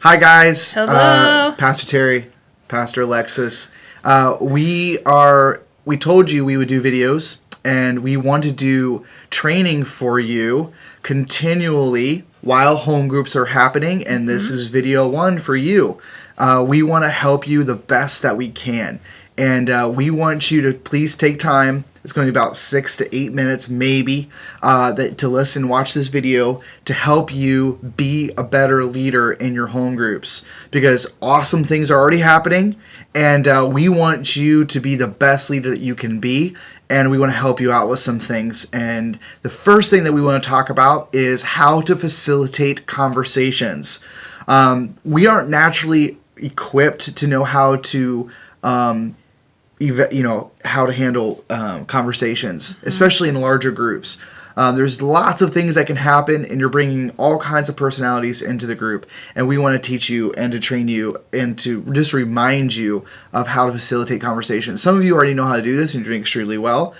Hi, guys. Hello. Pastor Terry, Pastor Alexis. We told you we would do videos, and we want to do training for you continually while home groups are happening, and this is video one for you. We want to help you the best that we can, and we want you to please take time. It's going to be about 6 to 8 minutes, maybe, to listen, watch this video to help you be a better leader in your home groups, because awesome things are already happening, and we want you to be the best leader that you can be, and we want to help you out with some things. And the first thing that we want to talk about is how to facilitate conversations. We aren't naturally equipped to know how to how to handle conversations, especially in larger groups. There's lots of things that can happen, and you're bringing all kinds of personalities into the group, and we want to teach you and to train you and to just remind you of how to facilitate conversations. Some of you already know how to do this and you're doing extremely well,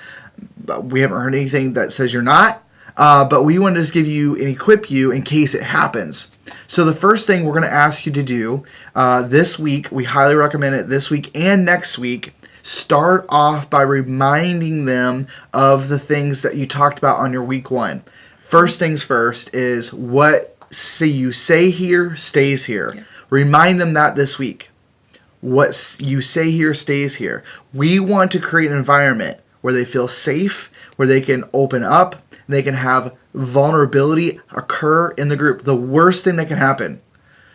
but we haven't heard anything that says you're not. But we want to just give you and equip you in case it happens. So the first thing we're going to ask you to do this week, we highly recommend it this week and next week. Start off by reminding them of the things that you talked about on your week one. First things first is what you say here stays here. Yeah. Remind them that this week. What you say here stays here. We want to create an environment where they feel safe, where they can open up, they can have vulnerability occur in the group. The worst thing that can happen,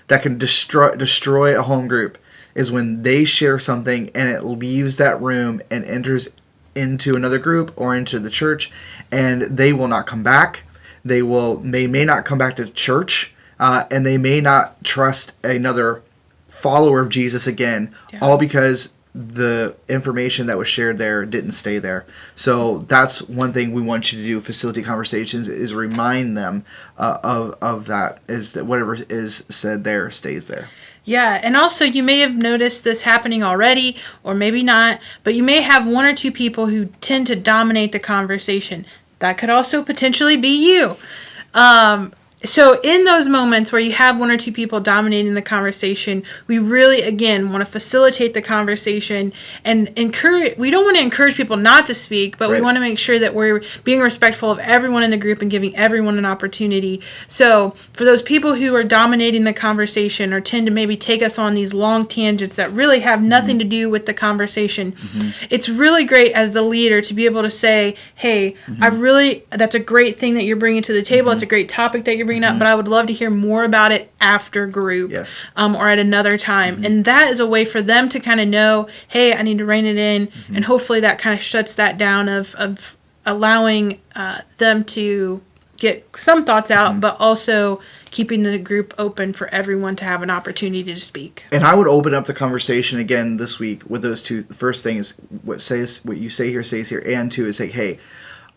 that can destroy a home group, is when they share something and it leaves that room and enters into another group or into the church, and they will not come back. They may not come back to church, and they may not trust another follower of Jesus again, all because the information that was shared there didn't stay there. So that's one thing we want you to do, facilitate conversations, is remind them of that, is that whatever is said there stays there. Yeah, and also you may have noticed this happening already, or maybe not, but you may have one or two people who tend to dominate the conversation. That could also potentially be you. So in those moments where you have one or two people dominating the conversation, we really, again, want to facilitate the conversation and encourage. We don't want to encourage people not to speak, but we want to make sure that we're being respectful of everyone in the group and giving everyone an opportunity. So for those people who are dominating the conversation or tend to maybe take us on these long tangents that really have nothing to do with the conversation, it's really great as the leader to be able to say, hey, that's a great thing that you're bringing to the table. It's a great topic that you're bringing up, but I would love to hear more about it after group, or at another time. And that is a way for them to kind of know, hey, I need to rein it in, and hopefully that kind of shuts that down of allowing them to get some thoughts out, but also keeping the group open for everyone to have an opportunity to speak. And I would open up the conversation again this week with those two. The first thing is what you say here stays here, and two is say, hey,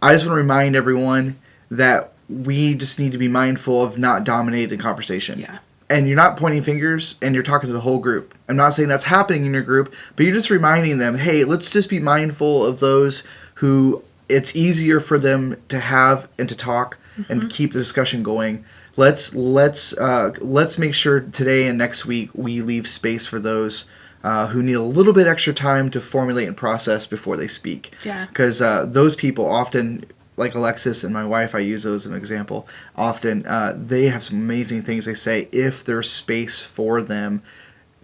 I just want to remind everyone that we just need to be mindful of not dominating the conversation. Yeah. And you're not pointing fingers, and you're talking to the whole group. I'm not saying that's happening in your group, but you're just reminding them, hey, let's just be mindful of those who it's easier for them to have and to talk and keep the discussion going. Let's make sure today and next week we leave space for those who need a little bit extra time to formulate and process before they speak. Yeah. Because those people often, like Alexis and my wife, I use those as an example, often they have some amazing things they say if there's space for them,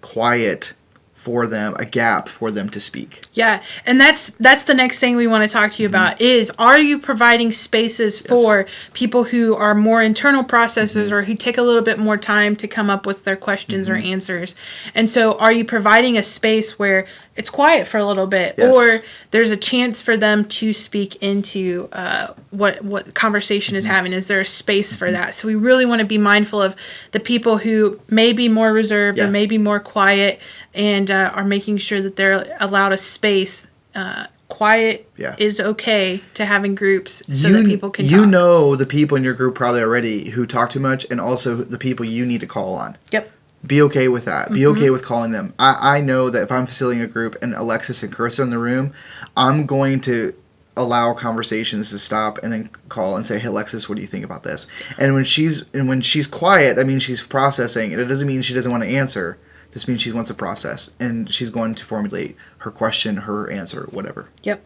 quiet for them, a gap for them to speak. Yeah, and that's the next thing we want to talk to you about is, are you providing spaces for people who are more internal processors or who take a little bit more time to come up with their questions or answers? And so are you providing a space where it's quiet for a little bit, or there's a chance for them to speak into what conversation is having? Is there a space for that? So we really want to be mindful of the people who may be more reserved or may be more quiet, and are making sure that they're allowed a space. Quiet is okay to having groups so that people can talk. You know the people in your group probably already who talk too much, and also the people you need to call on. Yep. Be okay with that. Be okay with calling them. I know that if I'm facilitating a group and Alexis and Carissa are in the room, I'm going to allow conversations to stop and then call and say, "Hey, Alexis, what do you think about this?" And when she's quiet, that means she's processing, and it doesn't mean she doesn't want to answer. It just means she wants to process, and she's going to formulate her question, her answer, whatever. Yep.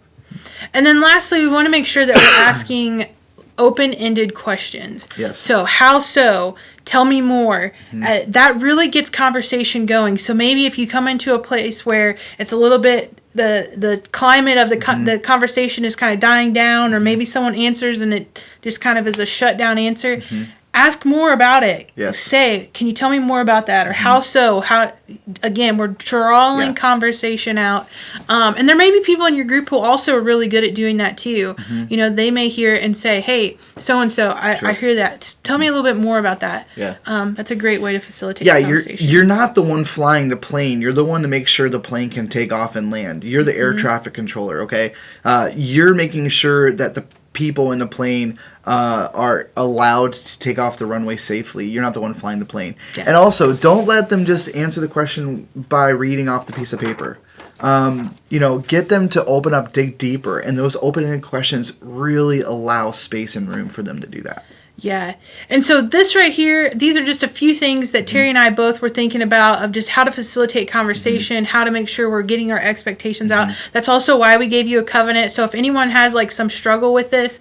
And then lastly, we want to make sure that we're asking open-ended questions. Yes. So, how so? Tell me more. That really gets conversation going. So maybe if you come into a place where it's a little bit, the climate of the conversation is kind of dying down, or maybe someone answers and it just kind of is a shutdown answer, ask more about it. Yes. Say, can you tell me more about that? Or how so? How, again, we're drawing conversation out. And there may be people in your group who also are really good at doing that too. You know, they may hear it and say, hey, so-and-so, I hear that. Tell me a little bit more about that. Yeah. That's a great way to facilitate conversation. You're not the one flying the plane. You're the one to make sure the plane can take off and land. You're the air traffic controller, okay? You're making sure that the people in the plane are allowed to take off the runway safely. You're not the one flying the plane. Yeah. And also, don't let them just answer the question by reading off the piece of paper. You know, get them to open up, dig deeper, and those open-ended questions really allow space and room for them to do that. Yeah. And so this right here, these are just a few things that Terry and I both were thinking about of just how to facilitate conversation, how to make sure we're getting our expectations out. That's also why we gave you a covenant. So if anyone has like some struggle with this,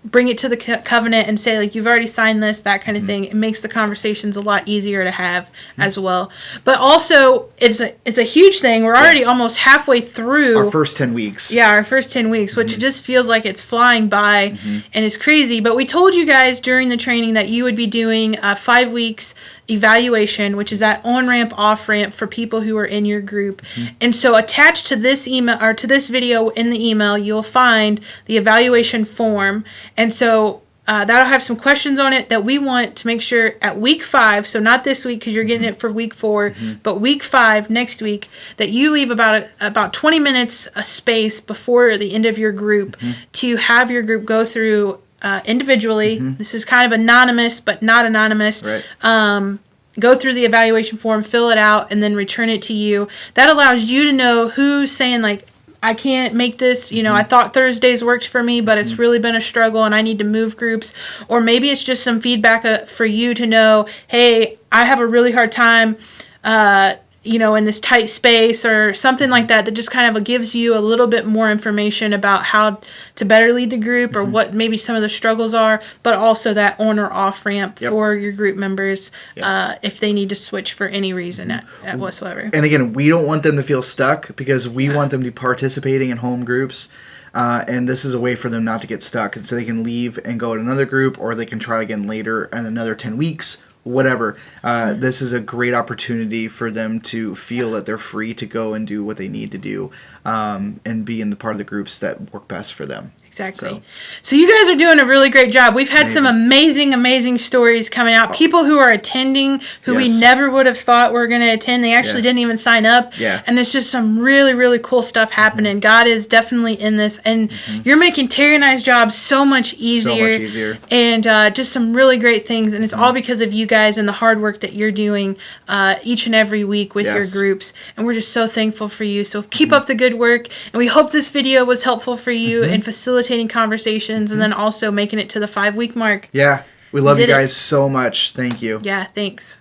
bring it to the covenant and say, like, you've already signed this, that kind of thing. It makes the conversations a lot easier to have as well. But also, it's a huge thing. We're already almost halfway through. Our first 10 weeks. Yeah, our first 10 weeks, which it just feels like it's flying by and it's crazy. But we told you guys during the training that you would be doing 5 weeks evaluation, which is that on-ramp, off-ramp for people who are in your group. And so attached to this email, or to this video in the email, you'll find the evaluation form. And so that'll have some questions on it that we want to make sure at week 5, so not this week because you're getting it for week 4, but week 5 next week, that you leave about 20 minutes a space before the end of your group to have your group go through individually. This is kind of anonymous, but not anonymous. Right. Go through the evaluation form, fill it out, and then return it to you. That allows you to know who's saying, like, I can't make this, you know, I thought Thursdays worked for me, but it's really been a struggle and I need to move groups. Or maybe it's just some feedback for you to know, hey, I have a really hard time, you know, in this tight space or something like that, that just kind of gives you a little bit more information about how to better lead the group or what maybe some of the struggles are, but also that on or off ramp for your group members if they need to switch for any reason at whatsoever. And again, we don't want them to feel stuck because we want them to be participating in home groups. And this is a way for them not to get stuck. And so they can leave and go to another group, or they can try again later in another 10 weeks. Whatever. This is a great opportunity for them to feel that they're free to go and do what they need to do and be in the part of the groups that work best for them. Exactly. So you guys are doing a really great job. We've had some amazing stories coming out. People who are attending who we never would have thought were going to attend. They actually didn't even sign up. Yeah. And there's just some really cool stuff happening. God is definitely in this. And you're making Terry and I's job so much easier. So much easier. And just some really great things. And it's all because of you guys and the hard work that you're doing each and every week with your groups. And we're just so thankful for you. So keep up the good work. And we hope this video was helpful for you in facilitating conversations and then also making it to the 5-week mark. Yeah. We love you guys so much. Thank you. Yeah, thanks.